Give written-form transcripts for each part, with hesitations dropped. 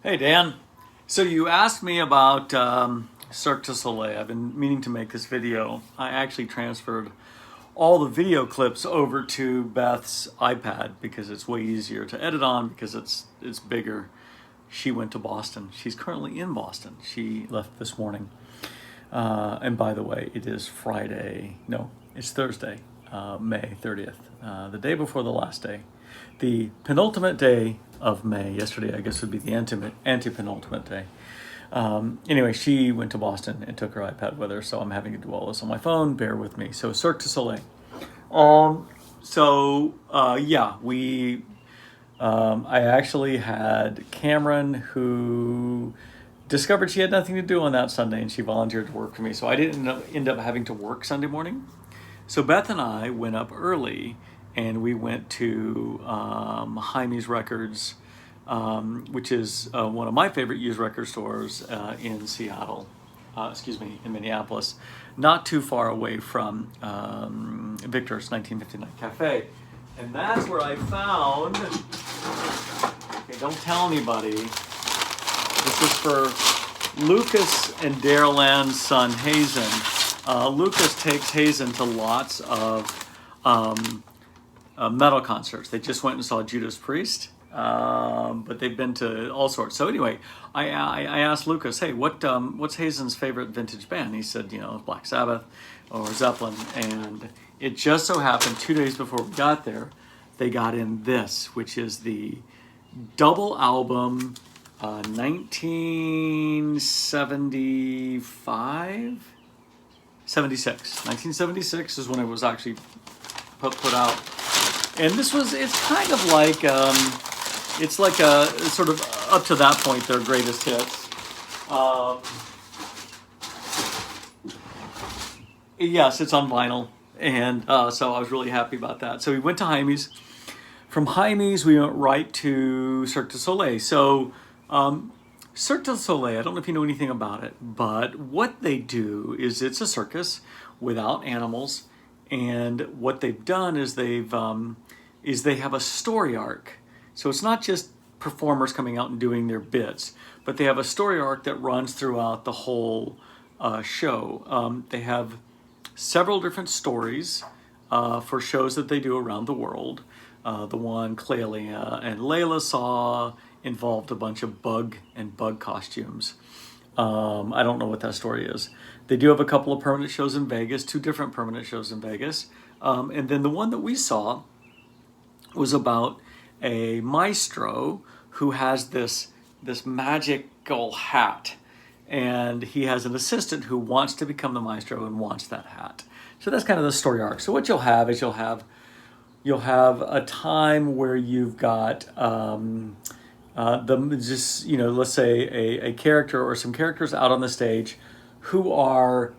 Hey Dan, so you asked me about Cirque du Soleil. I've been meaning to make this video. I actually transferred all the video clips over to Beth's iPad because it's way easier to edit on because it's bigger. She went to Boston. She's currently in Boston. She left this morning. And by the way, it is Friday. No, it's Thursday, May 30th, the day before the last day. The penultimate day of May. Yesterday, I guess, would be the anti-penultimate day. Anyway, she went to Boston and took her iPad with her, so I'm having to do all this on my phone. Bear with me. So Cirque du Soleil. I actually had Cameron, who discovered she had nothing to do on that Sunday, and she volunteered to work for me. So I didn't end up having to work Sunday morning. So Beth and I went up early, and we went to Jaime's Records, which is one of my favorite used record stores in Seattle. In Minneapolis, not too far away from Victor's 1959 Cafe. And that's where I found, okay, don't tell anybody, this is for Lucas and Daryl Ann's son, Hazen. Lucas takes Hazen to lots of metal concerts. They just went and saw Judas Priest, but they've been to all sorts. So anyway, I asked Lucas, hey, what's Hazen's favorite vintage band? He said, Black Sabbath or Zeppelin. And it just so happened 2 days before we got there, they got in this, which is the double album 1976 is when it was actually put out. And it's kind of like, it's like a sort of up to that point, their greatest hits. Yes, it's on vinyl. And so I was really happy about that. So we went to Jaime's. From Jaime's, we went right to Cirque du Soleil. So Cirque du Soleil, I don't know if you know anything about it, but what they do is it's a circus without animals. And what they've done is they have a story arc. So it's not just performers coming out and doing their bits, but they have a story arc that runs throughout the whole show. They have several different stories for shows that they do around the world. The one Clelia and Layla saw involved a bunch of bug costumes. I don't know what that story is. They do have a couple of permanent shows in Vegas, 2 different permanent shows in Vegas. And then the one that we saw was about a maestro who has this magical hat. And he has an assistant who wants to become the maestro and wants that hat. So that's kind of the story arc. So what you'll have is you'll have a time where you've got let's say a character or some characters out on the stage who are,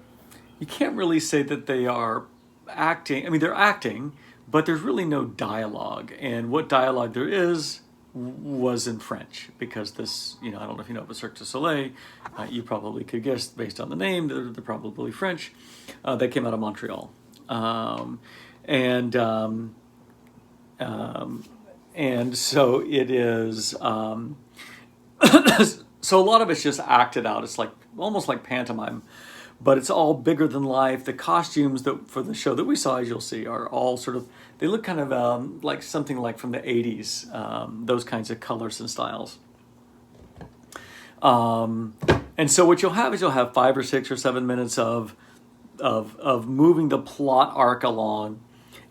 you can't really say that they are acting. I mean, they're acting, but there's really no dialogue. And what dialogue there is was in French, because this, I don't know if you know about Cirque du Soleil. You probably could guess based on the name, they're probably French. They came out of Montreal. And so it is, so a lot of it's just acted out. It's like almost like pantomime, but it's all bigger than life. The costumes that for the show that we saw, as you'll see, are all sort of, they look kind of like something like from the 80s, those kinds of colors and styles. And so what you'll have is you'll have 5 or 6 or 7 minutes of moving the plot arc along.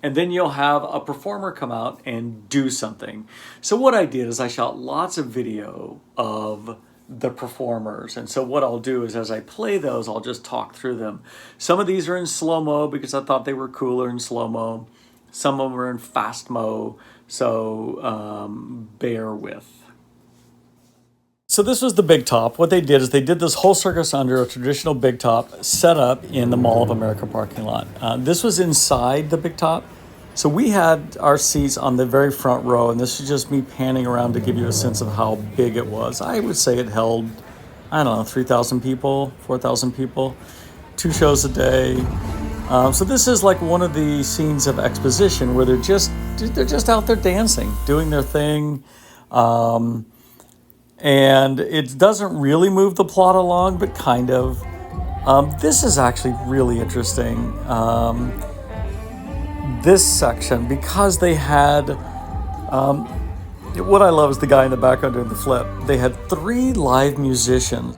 And then you'll have a performer come out and do something. So what I did is I shot lots of video of the performers. And so what I'll do is as I play those, I'll just talk through them. Some of these are in slow-mo because I thought they were cooler in slow-mo. Some of them are in fast-mo. So bear with. So this was the Big Top. What they did is they did this whole circus under a traditional Big Top set up in the Mall of America parking lot. This was inside the Big Top. So we had our seats on the very front row, and this is just me panning around to give you a sense of how big it was. I would say it held, 3,000 people, 4,000 people, 2 shows a day. So this is like one of the scenes of exposition where they're just out there dancing, doing their thing. and it doesn't really move the plot along, but kind of. This is actually really interesting. This section, because they had, what I love is the guy in the background doing the flip. They had 3 live musicians,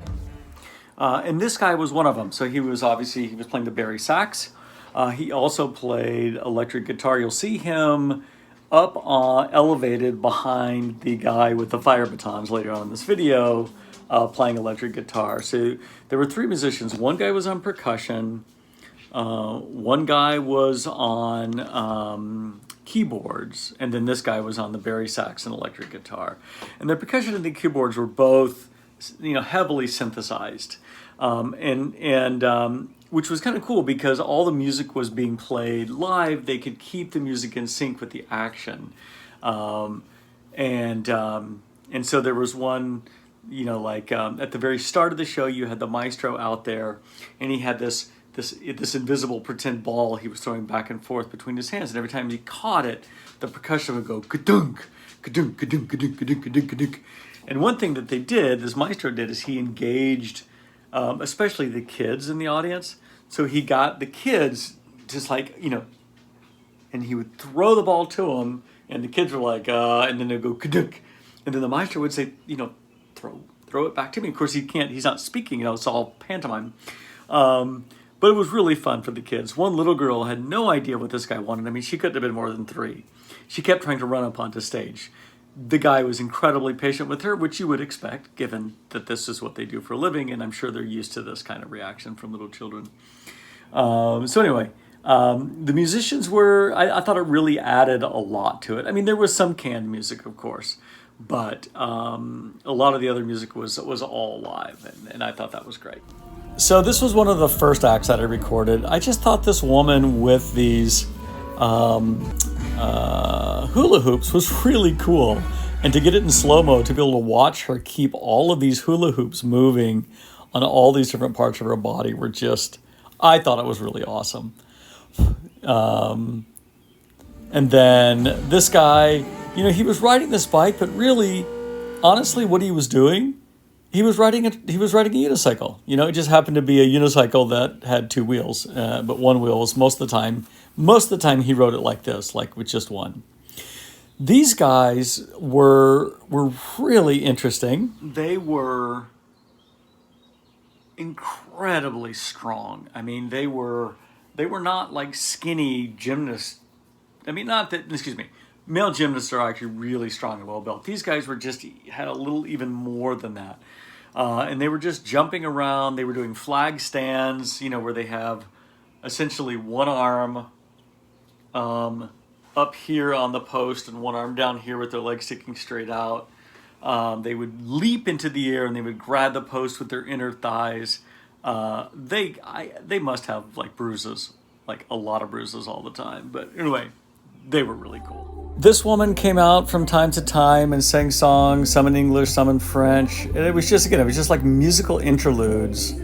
and this guy was one of them. So he was playing the bari sax. He also played electric guitar. You'll see him up elevated behind the guy with the fire batons later on in this video, playing electric guitar. So there were 3 musicians. One guy was on percussion. One guy was on keyboards, and then this guy was on the bari sax and electric guitar. And the percussion and the keyboards were both, heavily synthesized, which was kind of cool because all the music was being played live. They could keep the music in sync with the action, and so there was one, at the very start of the show, you had the maestro out there, and he had this invisible pretend ball he was throwing back and forth between his hands, and every time he caught it, the percussion would go ka-dunk, ka-dunk, ka-dunk, ka-dunk, ka-dunk, ka-dunk, ka-dunk. And one thing that this maestro did, is he engaged, especially the kids in the audience. So he got the kids just and he would throw the ball to them, and the kids were like, and then they'd go ka-dunk, and then the maestro would say, throw it back to me. Of course, he's not speaking, it's all pantomime. But it was really fun for the kids. One little girl had no idea what this guy wanted. I mean, she couldn't have been more than 3. She kept trying to run up onto stage. The guy was incredibly patient with her, which you would expect, given that this is what they do for a living, and I'm sure they're used to this kind of reaction from little children. So anyway, the musicians I thought it really added a lot to it. I mean, there was some canned music, of course, but a lot of the other music was all live, and I thought that was great. So this was one of the first acts that I recorded. I just thought this woman with these hula hoops was really cool. And to get it in slow-mo, to be able to watch her keep all of these hula hoops moving on all these different parts of her body I thought it was really awesome. And then this guy, he was riding this bike, but really, honestly, what he was doing, he was riding a unicycle. It just happened to be a unicycle that had 2 wheels, but one wheel was most of the time he rode it like this, like with just one. These guys were really interesting. They were incredibly strong. I mean, they were not like skinny gymnasts. I mean, male gymnasts are actually really strong and well built. These guys had a little even more than that. And they were just jumping around. They were doing flag stands, where they have essentially one arm up here on the post and one arm down here with their legs sticking straight out. They would leap into the air and they would grab the post with their inner thighs. They must have like bruises, like a lot of bruises all the time. But anyway, they were really cool. This woman came out from time to time and sang songs, some in English, some in French. And it was just like musical interludes.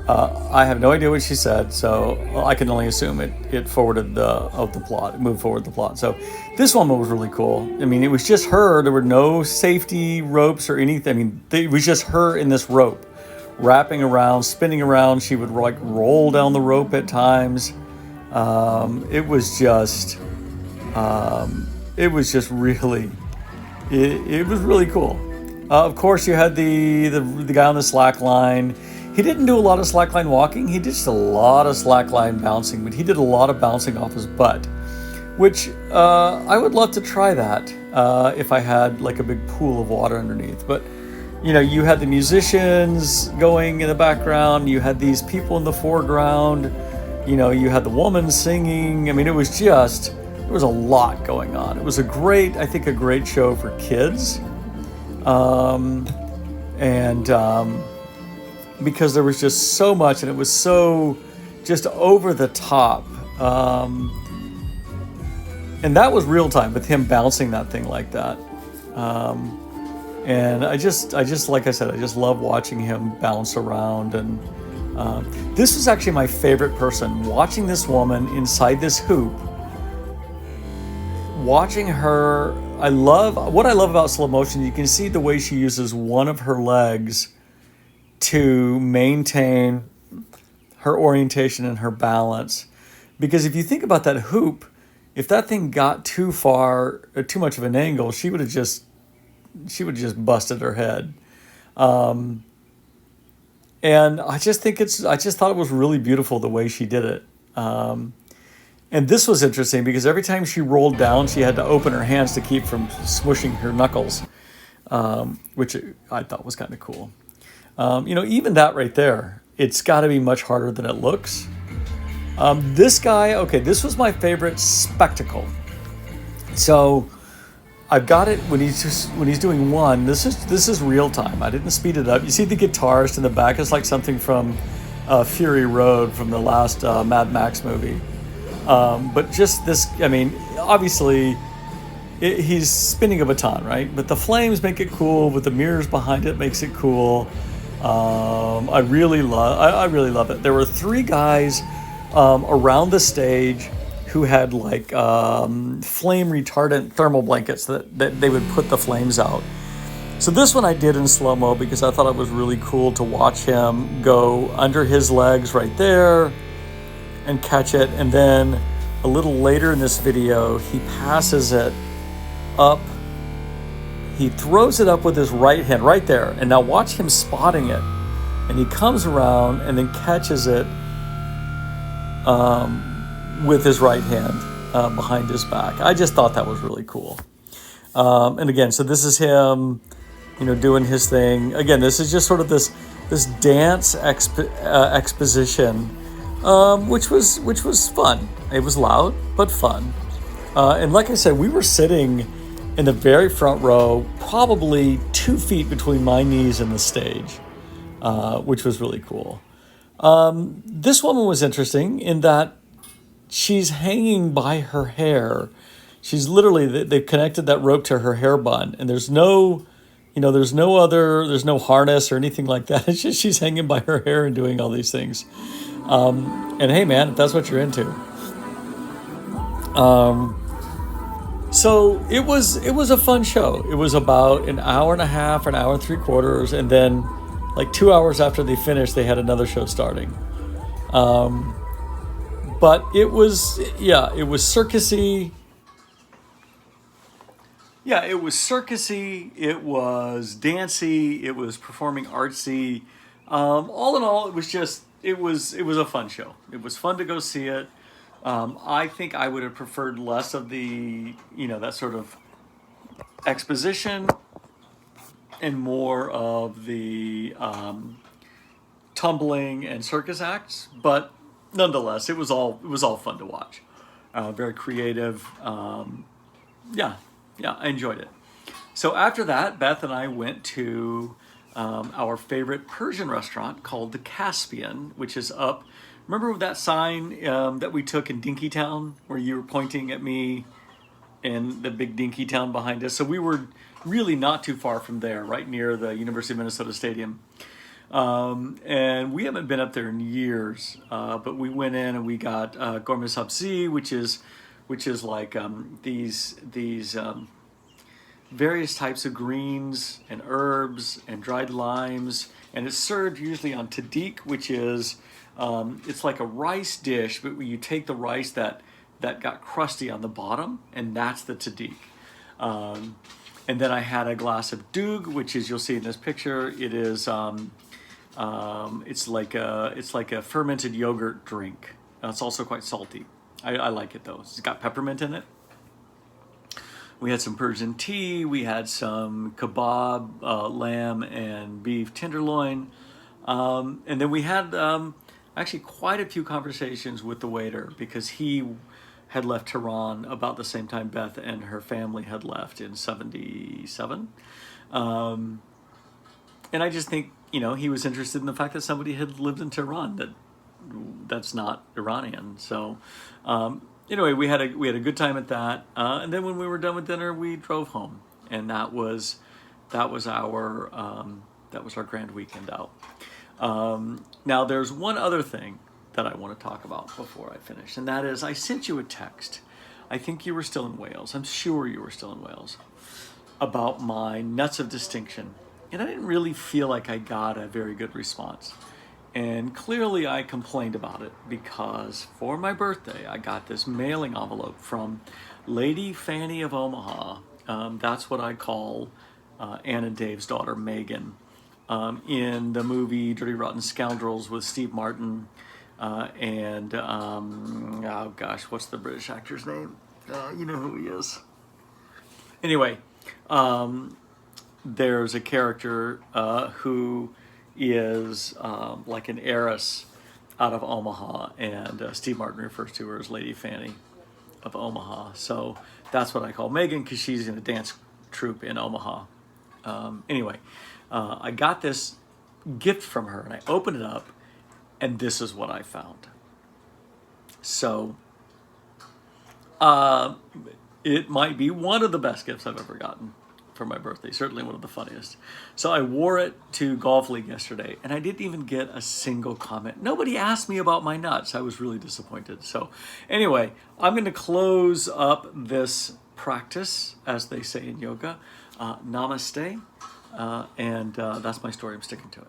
I have no idea what she said, so I can only assume it moved forward the plot. So this woman was really cool. I mean, it was just her. There were no safety ropes or anything. I mean, it was just her in this rope, wrapping around, spinning around. She would like roll down the rope at times. It was just really, it was really cool. Of course, you had the guy on the slack line. He didn't do a lot of slackline walking. He did just a lot of slackline bouncing, but he did a lot of bouncing off his butt, which I would love to try that if I had like a big pool of water underneath. But, you had the musicians going in the background. You had these people in the foreground. You had the woman singing. I mean, there was a lot going on. It was a great show for kids. Because there was just so much, and it was so just over the top. And that was real time with him bouncing that thing like that. And I just like I said, I just love watching him bounce around. And this was actually my favorite person, watching this woman inside this hoop, watching her what I love about slow motion. You can see the way she uses one of her legs to maintain her orientation and her balance. Because if you think about that hoop, if that thing got too far, or too much of an angle, she would have just busted her head. And I just thought it was really beautiful the way she did it. And this was interesting because every time she rolled down, she had to open her hands to keep from smushing her knuckles, which I thought was kind of cool. Even that right there, it's got to be much harder than it looks. This guy, okay, this was my favorite spectacle. So I've got it when he's doing one. This is real time. I didn't speed it up. You see the guitarist in the back. It's like something from Fury Road from the last Mad Max movie. But just this, I mean, obviously he's spinning a baton, right? But the flames make it cool. With the mirrors behind it makes it cool. I really love it. There were 3 guys around the stage who had like flame retardant thermal blankets that they would put the flames out. So this one I did in slow-mo because I thought it was really cool to watch him go under his legs right there and catch it. And then a little later in this video, he passes it up. He throws it up with his right hand right there. And now watch him spotting it. And he comes around and then catches it with his right hand behind his back. I just thought that was really cool. And again, so this is him, doing his thing. Again, this is just sort of this dance exposition, which was fun. It was loud but fun. And like I said, we were sitting in the very front row, probably 2 feet between my knees and the stage, which was really cool. This woman was interesting in that she's hanging by her hair. She's literally, they've connected that rope to her hair bun, and there's no harness or anything like that. It's just she's hanging by her hair and doing all these things. And hey, man, if that's what you're into. So it was a fun show. It was about an hour and a half, an hour and 3/4, and then like 2 hours after they finished, they had another show starting. But it was circusy. Yeah, it was circusy. It was dancey. It was performing artsy. All in all, it was a fun show. It was fun to go see it. I think I would have preferred less of the, that sort of exposition and more of the tumbling and circus acts. But nonetheless, it was all fun to watch. Very creative. Yeah, I enjoyed it. So after that, Beth and I went to our favorite Persian restaurant called the Caspian, which is up. Remember that sign that we took in Dinkytown where you were pointing at me and the big Dinkytown behind us? So we were really not too far from there, right near the University of Minnesota Stadium. And we haven't been up there in years, but we went in and we got gourmet sabzi, which is like these various types of greens and herbs and dried limes, and it's served usually on tadik, which is it's like a rice dish, but you take the rice that got crusty on the bottom, and that's the tadik. And then I had a glass of doog, which is, you'll see in this picture, it is it's like a fermented yogurt drink. It's also quite salty. I like it though. It's got peppermint in it. We had some Persian tea. We had some kebab, lamb and beef tenderloin. And then we had actually quite a few conversations with the waiter because he had left Tehran about the same time Beth and her family had left in 77. And I just think, he was interested in the fact that somebody had lived in Tehran that's not Iranian. So anyway, we had a good time at that. And then when we were done with dinner, we drove home, and that was our grand weekend out. Now there's one other thing that I want to talk about before I finish, and that is I sent you a text. I think you were still in Wales. I'm sure you were still in Wales, about my nuts of distinction. And I didn't really feel like I got a very good response. And clearly I complained about it because for my birthday, I got this mailing envelope from Lady Fanny of Omaha. That's what I call Ann and Dave's daughter, Megan, in the movie Dirty Rotten Scoundrels with Steve Martin and, oh gosh, what's the British actor's name? You know who he is. Anyway, there's a character who is like an heiress out of Omaha, and Steve Martin refers to her as Lady Fanny of Omaha. So that's what I call Megan, because she's in a dance troupe in Omaha. Anyway, I got this gift from her, and I opened it up, and this is what I found. So it might be one of the best gifts I've ever gotten for my birthday, certainly one of the funniest. So I wore it to Golf League yesterday, and I didn't even get a single comment. Nobody asked me about my nuts. I was really disappointed. So anyway, I'm going to close up this practice, as they say in yoga. Namaste, and that's my story. I'm sticking to it.